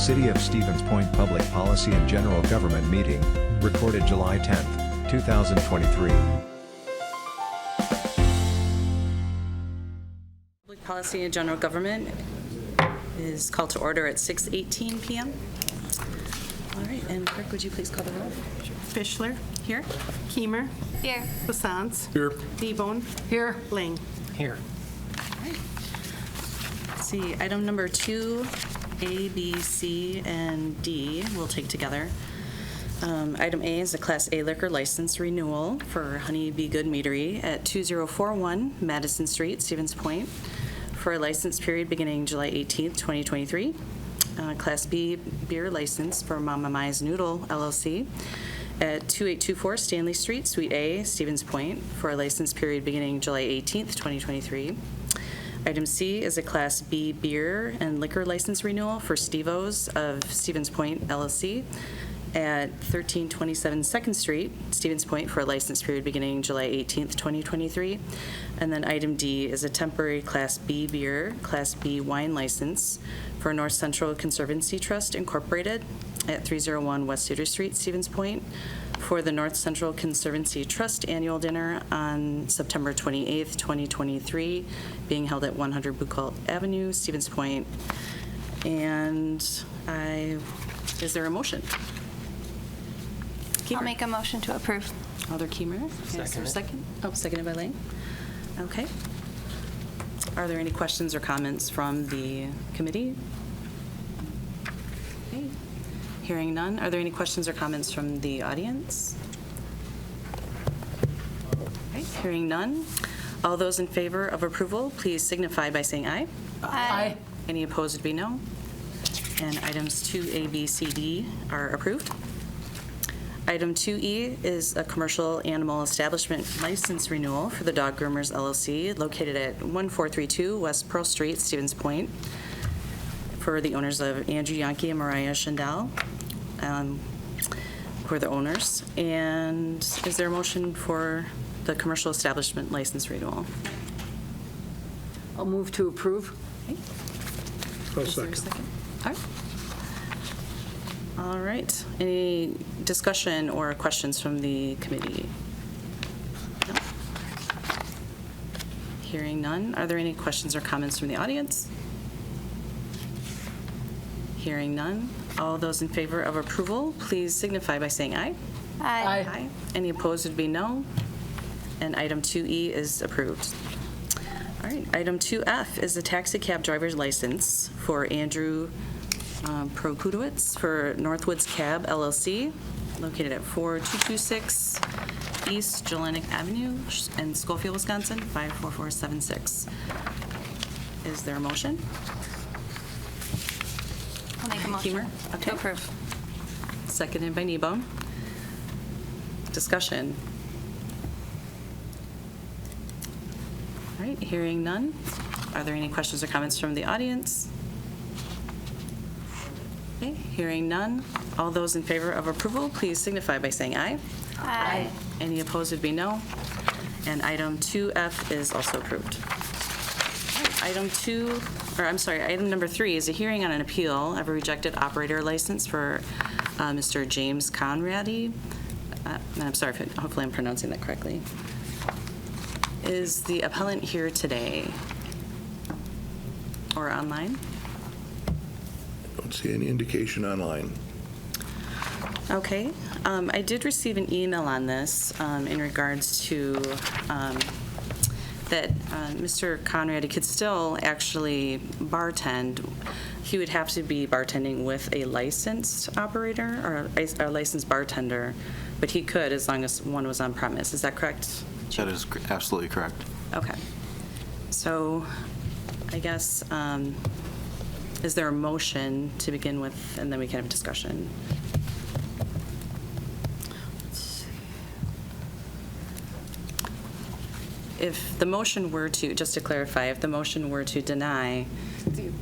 City of Stevens Point Public Policy and General Government Meeting, recorded July 10, 2023. Public Policy and General Government is called to order at 6:18 p.m. All right, and clerk, would you please call the roll? Fischler. Here. Kiemer. Here. Bassans. Here. Debone. Here. Lang. Here. Let's see, item number 2, A, B, C, and D we'll take together. Item A is a Class A liquor license renewal for Honey Be Good Meadery at 2041 Madison Street, Stevens Point, for a license period beginning July 18th, 2023. Class B beer license for Mama Mai's Noodle LLC at 2824 Stanley Street, Suite A, Stevens Point, for a license period beginning July 18th, 2023. Item C is a Class B beer and liquor license renewal for Steve-O's of Stevens Point LLC at 1327 2nd Street, Stevens Point, for a license period beginning July 18th, 2023. And then item D is a temporary Class B beer, Class B wine license for North Central Conservancy Trust Incorporated at 301 West Suter Street, Stevens Point, for the North Central Conservancy Trust Annual Dinner on September 28th, 2023, being held at 100 Bucalt Avenue, Stevens Point. And is there a motion? Keemer. I'll make a motion to approve. Alder Keemer. Is there a second? Oh, seconded by Lang. Okay. Are there any questions or comments from the committee? Okay. Hearing none. Are there any questions or comments from the audience? Okay. Hearing none. All those in favor of approval, please signify by saying aye. Aye. Any opposed would be no. And items 2A, B, C, D are approved. Item 2E is a commercial animal establishment license renewal for the Dog Groomers LLC located at 1432 West Pearl Street, Stevens Point, for the owners of Andrew Yankee and Mariah Schendel, who are the owners. And is there a motion for the commercial establishment license renewal? I'll move to approve. Okay. Is there a second? All right. All right. Any discussion or questions from the committee? No? Hearing none. Are there any questions or comments from the audience? Hearing none. All those in favor of approval, please signify by saying aye. Aye. Aye. Any opposed would be no. And item 2E is approved. All right. Item 2F is a taxi cab driver's license for Andrew Prokudowicz for Northwoods Cab LLC, located at 4226 East Jelinek Avenue in Schofield, Wisconsin, 54476. Is there a motion? I'll make a motion Keemer? Okay. to approve. Seconded by Kneebone. Discussion. All right, hearing none. Are there any questions or comments from the audience? Okay, hearing none. All those in favor of approval, please signify by saying aye. Aye. Any opposed would be no. And item 2F is also approved. Item number 3 is a hearing on an appeal of a rejected operator license for Mr. James Conradi. And I'm sorry, hopefully I'm pronouncing that correctly. Is the appellant here today or online? Don't see any indication online. Okay. I did receive an email on this in regards to that Mr. Conradi could still actually bartend. He would have to be bartending with a licensed operator or a licensed bartender, but he could as long as one was on premise. Is that correct? That is absolutely correct. Okay. So I guess, is there a motion to begin with, and then we can have a discussion? If the motion were to, just to clarify, if the motion were to deny,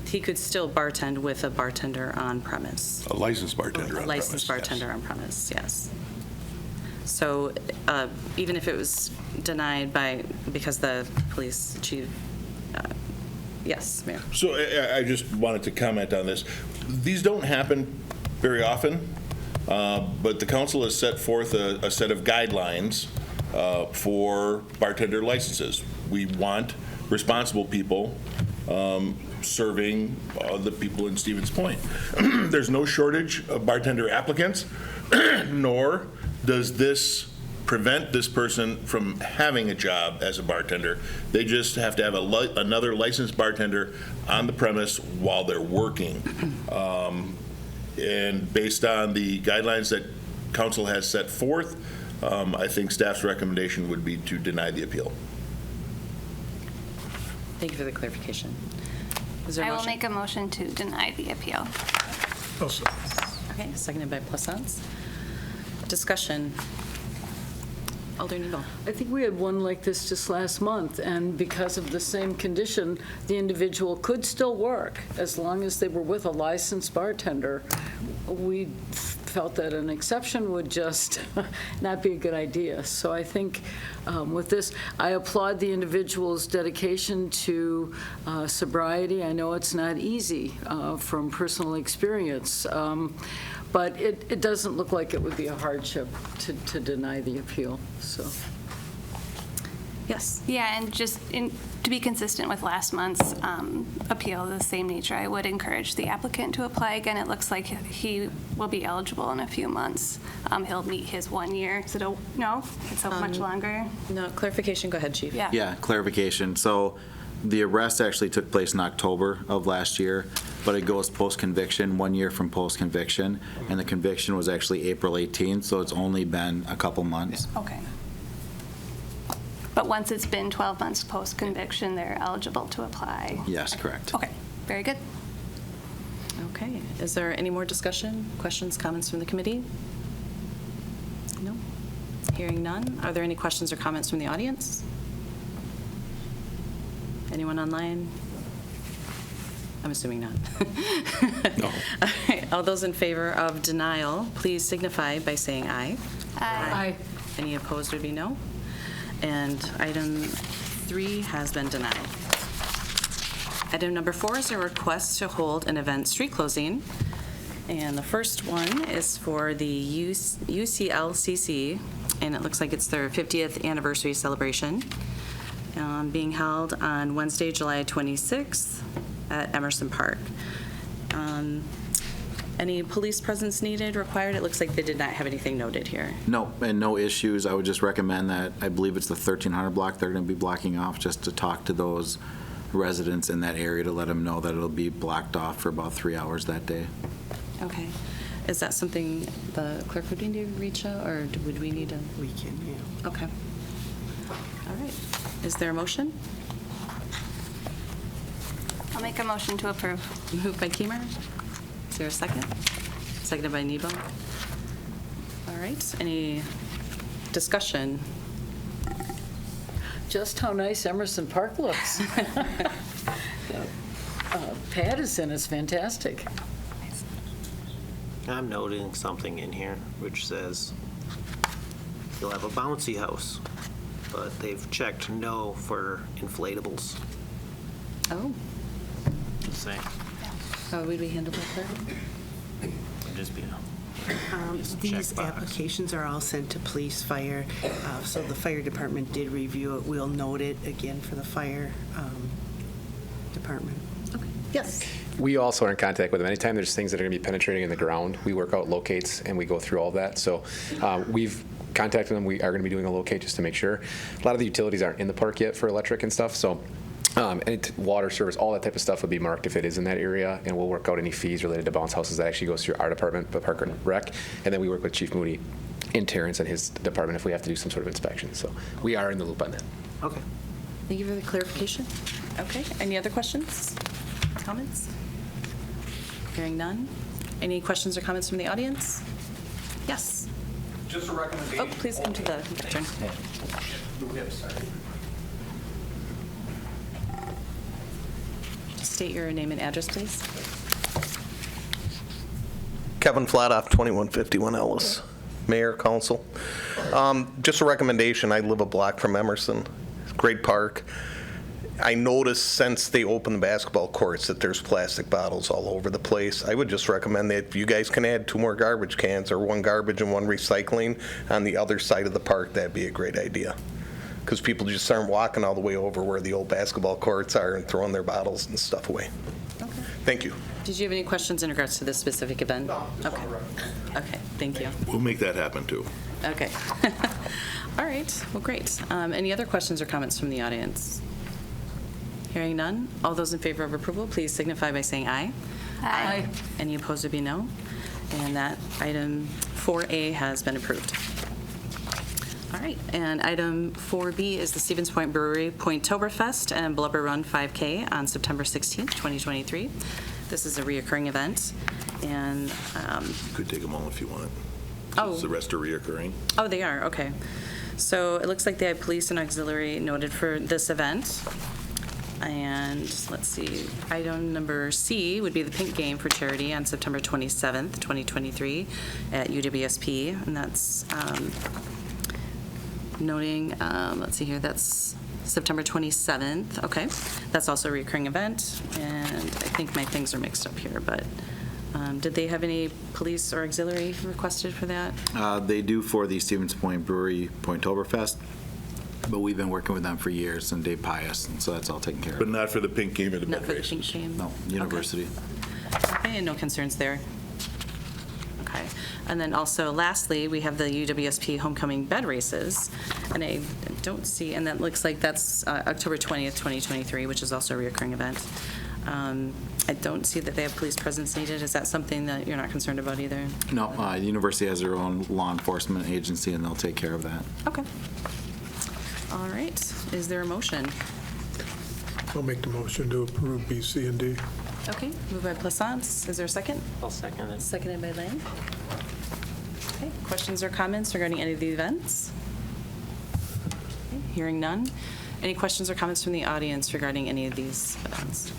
he could still bartend with a bartender on premise. A licensed bartender A on licensed premise, bartender yes. on premise, yes. So even if it was denied because the police chief Yes, Mayor. So I just wanted to comment on this. These don't happen very often, but the council has set forth a set of guidelines for bartender licenses. We want responsible people serving the people in Stevens Point. There's no shortage of bartender applicants, nor does this prevent this person from having a job as a bartender. They just have to have another licensed bartender on the premise while they're working. And based on the guidelines that council has set forth, I think staff's recommendation would be to deny the appeal. Thank you for the clarification. Is there a I will motion? make a motion to deny the appeal. Okay, seconded by Plaisance. Discussion. Alder Needle. I think we had one like this just last month, and because of the same condition, the individual could still work as long as they were with a licensed bartender. We felt that an exception would just not be a good idea. So I think with this, I applaud the individual's dedication to sobriety. I know it's not easy from personal experience, but it doesn't look like it would be a hardship to deny the appeal, so. Yes. Yeah, and just to be consistent with last month's appeal of the same nature, I would encourage the applicant to apply again. It looks like he will be eligible in a few months. He'll meet his 1 year. So no, it's much longer. No, clarification. Go ahead, Chief. Yeah. Yeah, clarification. So the arrest actually took place in October of last year, but it goes post-conviction, 1 year from post-conviction, and the conviction was actually April 18th, so it's only been a couple months. Okay. But once it's been 12 months post-conviction, they're eligible to apply? Yes, correct. Okay, very good. Okay. Is there any more discussion, questions, comments from the committee? No? Hearing none. Are there any questions or comments from the audience? Anyone online? I'm assuming not. No. All right. All those in favor of denial, please signify by saying aye. Aye. Any opposed would be no. And item 3 has been denied. Item number 4 is a request to hold an event street closing. And the first one is for the UCLCC, and it looks like it's their 50th anniversary celebration, being held on Wednesday, July 26th at Emerson Park. Any police presence needed, required? It looks like they did not have anything noted here. No, and no issues. I would just recommend that, I believe it's the 1300 block they're going to be blocking off, just to talk to those residents in that area to let them know that it'll be blocked off for about 3 hours that day. Okay. Is that something the clerk would need to reach out, or would we need to? We can, yeah. Okay. All right. Is there a motion? I'll make a motion to approve. Moved by Keemer. Is there a second? Seconded by Nebo. All right. Any discussion? Just how nice Emerson Park looks. Patterson is fantastic. I'm noting something in here which says you'll have a bouncy house, but they've checked no for inflatables. Oh, Just saying. how would we handle that, Claire? It'd just be Just These checkbox. applications are all sent to police, fire, so the fire department did review it. We'll note it again for the fire department. Okay. Yes. We also are in contact with them. Anytime there's things that are going to be penetrating in the ground, we work out locates and we go through all that. So we've contacted them. We are going to be doing a locate just to make sure. A lot of the utilities aren't in the park yet for electric and stuff. So water service, all that type of stuff would be marked if it is in that area, and we'll work out any fees related to bounce houses. That actually goes through our department, the Park and Rec, and then we work with Chief Moody in Terrence and his department if we have to do some sort of inspection. So we are in the loop on that. Okay. Thank you for the clarification. Okay. Any other questions? Comments? Hearing none. Any questions or comments from the audience? Yes. Just a recommendation. Oh, please come to the lectern. Just state your name and address, please. Kevin Flatoff, 2151 Ellis, Mayor, Council. Just a recommendation, I live a block from Emerson, great park. I noticed since they opened the basketball courts that there's plastic bottles all over the place. I would just recommend that if you guys can add 2 more garbage cans or 1 garbage and 1 recycling on the other side of the park, that'd be a great idea. Because people just aren't walking all the way over where the old basketball courts are and throwing their bottles and stuff away. Thank you. Did you have any questions in regards to this specific event? No. Okay. Okay, thank you. We'll make that happen, too. Okay. All right, well, great. Any other questions or comments from the audience? Hearing none, all those in favor of approval, please signify by saying aye. Aye. Any opposed would be no. And that item 4A has been approved. All right, and item 4B is the Stevens Point Brewery Pointtoberfest and Blubber Run 5K on September 16th, 2023. This is a reoccurring event, and, You could take them all if you want. Oh. Since the rest are reoccurring. oh, they are, okay. So it looks like they have police and auxiliary noted for this event. And let's see, item number C would be the Pink Game for Charity on September 27th, 2023 at UWSP, and that's noting, let's see here, that's September 27th, okay. That's also a recurring event, and I think my things are mixed up here, but did they have any police or auxiliary requested for that? They do for the Stevens Point Brewery Pointtoberfest, but we've been working with them for years, and Dave Pius, and so that's all taken care But of. not for the Pink Game or the Not boat for the Pink races. Game? No, university. Okay, and no concerns there. Okay, and then also lastly, we have the UWSP Homecoming Bed Races, and I don't see, and that looks like that's October 20th, 2023, which is also a reoccurring event. I don't see that they have police presence needed. Is that something that you're not concerned about either? No, the university has their own law enforcement agency, and they'll take care of that. Okay. All right, is there a motion? I'll make the motion to approve B, C, and D. Okay, moved by Plaisance. Is there a second? I'll second it. Seconded by Lang. Okay, questions or comments regarding any of the events? Okay, hearing none. Any questions or comments from the audience regarding any of these events?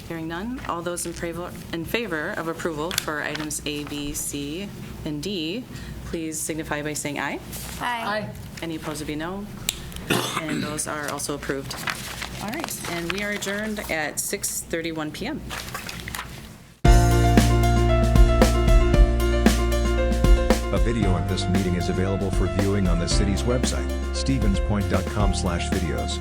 Hearing none. All those in favor of approval for items A, B, C, and D, please signify by saying aye. Aye. Any opposed would be no. And those are also approved. All right, and we are adjourned at 6:31 PM. A video of this meeting is available for viewing on the city's website, stevenspoint.com/videos.